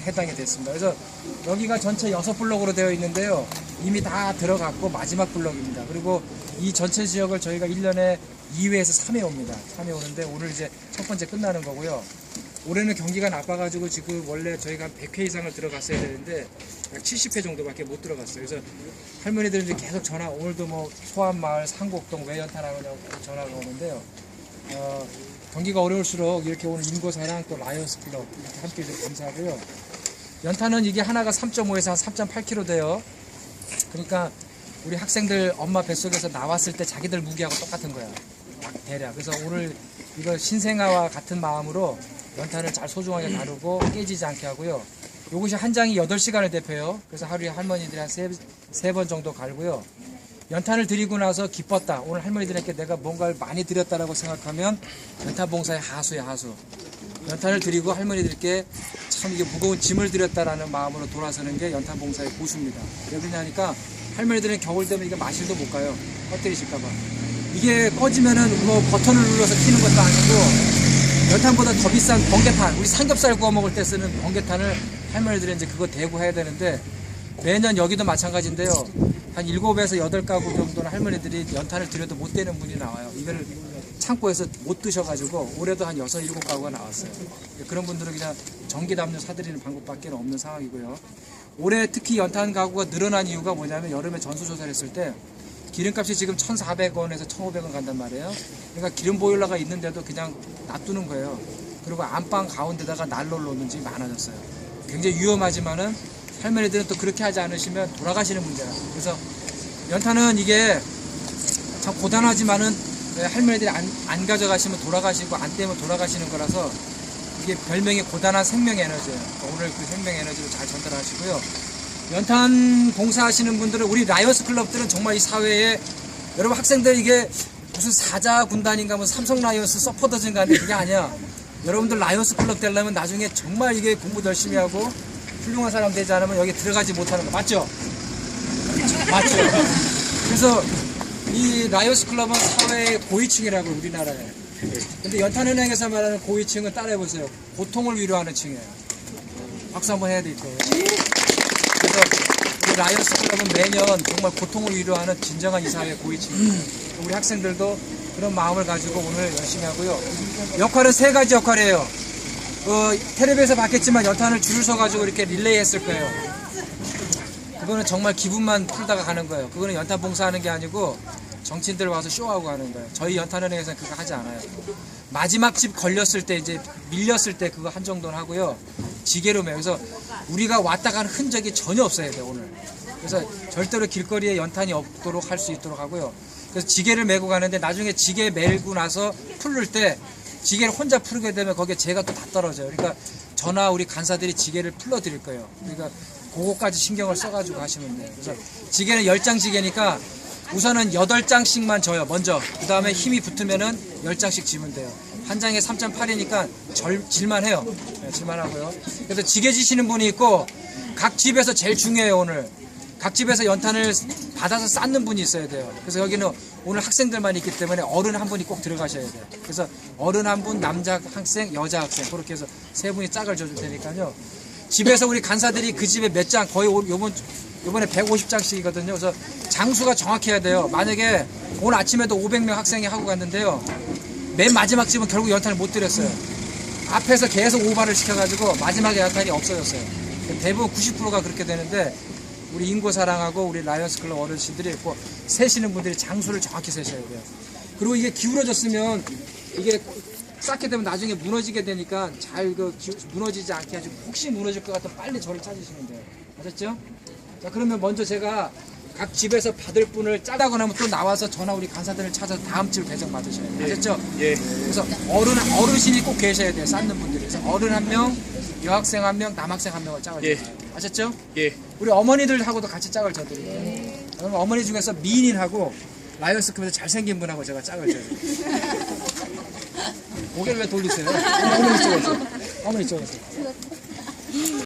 해당이 됐습니다. 그래서 여기가 전체 6블럭으로 되어 있는데요. 이미 다 들어갔고 마지막 블럭입니다. 그리고 이 전체 지역을 저희가 1년에 2회에서 3회 옵니다. 3회 오는데 오늘 이제 첫 번째 끝나는 거고요. 올해는 경기가 나빠가지고 지금 원래 저희가 100회 이상을 들어갔어야 되는데 약 70회 정도밖에 못 들어갔어요. 그래서 할머니들은 이제 계속 전화, 오늘도 뭐 소환마을, 상곡동 왜 연탄하느냐고 전화가 오는데요. 경기가 어려울수록 이렇게 오늘 인고사랑 또 라이언스 클럽 이렇게 함께 해주셔서 감사하고요. 연탄은 이게 하나가 3.5에서 한 3.8kg 돼요. 그러니까 우리 학생들 엄마 뱃속에서 나왔을 때 자기들 무게하고 똑같은 거야. 막 대략. 그래서 오늘 이거 신생아와 같은 마음으로 연탄을 잘 소중하게 다루고 깨지지 않게 하고요. 요것이 한 장이 8시간을 대표요. 그래서 하루에 할머니들이 한 3번 정도 갈고요. 연탄을 드리고 나서 기뻤다. 오늘 할머니들에게 내가 뭔가를 많이 드렸다라고 생각하면 연탄 봉사의 하수의 하수. 연탄을 드리고 할머니들께 참 이게 무거운 짐을 드렸다라는 마음으로 돌아서는 게 연탄 봉사의 보수입니다. 왜 그러냐니까 할머니들은 겨울 되면 이게 마실도 못 가요. 꺼뜨리실까봐. 이게 꺼지면은 뭐 버튼을 눌러서 켜는 것도 아니고 연탄보다 더 비싼 번개탄, 우리 삼겹살 구워 먹을 때 쓰는 번개탄을 할머니들이 이제 그거 대고 해야 되는데 매년 여기도 마찬가지인데요. 한 7에서 8가구 정도는 할머니들이 연탄을 드려도 못 되는 분이 나와요. 이거를 창고에서 못 드셔가지고 올해도 한 6, 7가구가 나왔어요. 그런 분들은 그냥 전기 담요 사드리는 방법밖에 없는 상황이고요. 올해 특히 연탄 가구가 늘어난 이유가 뭐냐면 여름에 전수조사를 했을 때 기름값이 지금 1,400원에서 1,500원 간단 말이에요. 그러니까 기름 보일러가 있는데도 그냥 놔두는 거예요. 그리고 안방 가운데다가 난로를 놓는 집이 많아졌어요. 굉장히 위험하지만은 할머니들은 또 그렇게 하지 않으시면 돌아가시는 문제라. 그래서 연탄은 이게 참 고단하지만은 할머니들이 안 가져가시면 돌아가시고 안 떼면 돌아가시는 거라서 이게 별명이 고단한 생명 에너지예요. 오늘 그 생명 에너지를 잘 전달하시고요. 연탄 봉사하시는 분들은 우리 라이언스 클럽들은 정말 이 사회에 여러분 학생들 이게 무슨 사자 군단인가 뭐 삼성 라이언스 서포터즈인가 하는데 그게 아니야. 여러분들 라이언스 클럽 되려면 나중에 정말 이게 공부 열심히 하고 훌륭한 사람 되지 않으면 여기 들어가지 못하는 거 맞죠? 맞죠? 그래서 이 라이언스 클럽은 사회의 고위층이라고 우리나라에. 근데 연탄은행에서 말하는 고위층은 따라해보세요. 고통을 위로하는 층이에요. 박수 한번 해야 될 거예요. 그래서 이 라이언스 클럽은 매년 정말 고통을 위로하는 진정한 이 사회의 고위층입니다. 우리 학생들도 그런 마음을 가지고 오늘 열심히 하고요. 역할은 3가지 역할이에요. 텔레비에서 봤겠지만 연탄을 줄을 서가지고 이렇게 릴레이 했을 거예요. 그거는 정말 기분만 풀다가 가는 거예요. 그거는 연탄 봉사하는 게 아니고 정치인들 와서 쇼하고 가는 거예요. 저희 연탄은행에서는 그거 하지 않아요. 마지막 집 걸렸을 때 이제 밀렸을 때 그거 한 정도는 하고요. 지게로 매요. 그래서 우리가 왔다 가는 흔적이 전혀 없어야 돼요 오늘. 그래서 절대로 길거리에 연탄이 없도록 할 수 있도록 하고요. 그래서 지게를 메고 가는데 나중에 지게 메고 나서 풀을 때 지게를 혼자 풀게 되면 거기에 재가 또 다 떨어져요. 그러니까 저나 우리 간사들이 지게를 풀러 드릴 거예요. 그러니까 그거까지 신경을 써가지고 하시면 돼요. 그래서 지게는 10장 지게니까 우선은 8장씩만 져요. 먼저. 그 다음에 힘이 붙으면은 10장씩 지면 돼요. 한 장에 3.8이니까 질만 해요. 네, 질만 하고요. 그래서 지게 지시는 분이 있고 각 집에서 제일 중요해요 오늘. 각 집에서 연탄을 받아서 쌓는 분이 있어야 돼요. 그래서 여기는 오늘 학생들만 있기 때문에 어른 한 분이 꼭 들어가셔야 돼요. 그래서 어른 한 분, 남자 학생, 여자 학생 그렇게 해서 3분이 짝을 져줄 테니까요. 집에서 우리 간사들이 그 집에 몇 장, 거의 요번에 150장씩이거든요. 그래서 장수가 정확해야 돼요. 만약에 오늘 아침에도 500명 학생이 하고 갔는데요. 맨 마지막 집은 결국 연탄을 못 드렸어요. 앞에서 계속 오바를 시켜가지고 마지막에 연탄이 없어졌어요. 대부분 90%가 그렇게 되는데 우리 인고사랑하고 우리 라이언스 클럽 어르신들이 있고 세시는 분들이 장수를 정확히 세셔야 돼요. 그리고 이게 기울어졌으면 이게 쌓게 되면 나중에 무너지게 되니까 잘 무너지지 않게 하시고 혹시 무너질 것 같으면 빨리 저를 찾으시면 돼요. 아셨죠? 자 그러면 먼저 제가 각 집에서 받을 분을 짜다고 나면 또 나와서 전화 우리 간사들을 찾아서 다음 집 배정 받으셔야 돼요. 아셨죠? 예. 그래서 어르신이 꼭 계셔야 돼요. 쌓는 분들이. 그래서 어른 1명, 여학생 1명, 남학생 1명을 짝을 예. 져요. 아셨죠? 예. 우리 어머니들하고도 같이 짝을 져드릴게요. 그럼 어머니 중에서 미인하고 라이언스 클럽에서 잘생긴 분하고 제가 짝을 져요. 고개를 왜 돌리세요? 어머니 쪽에서. 어머니 쪽에서.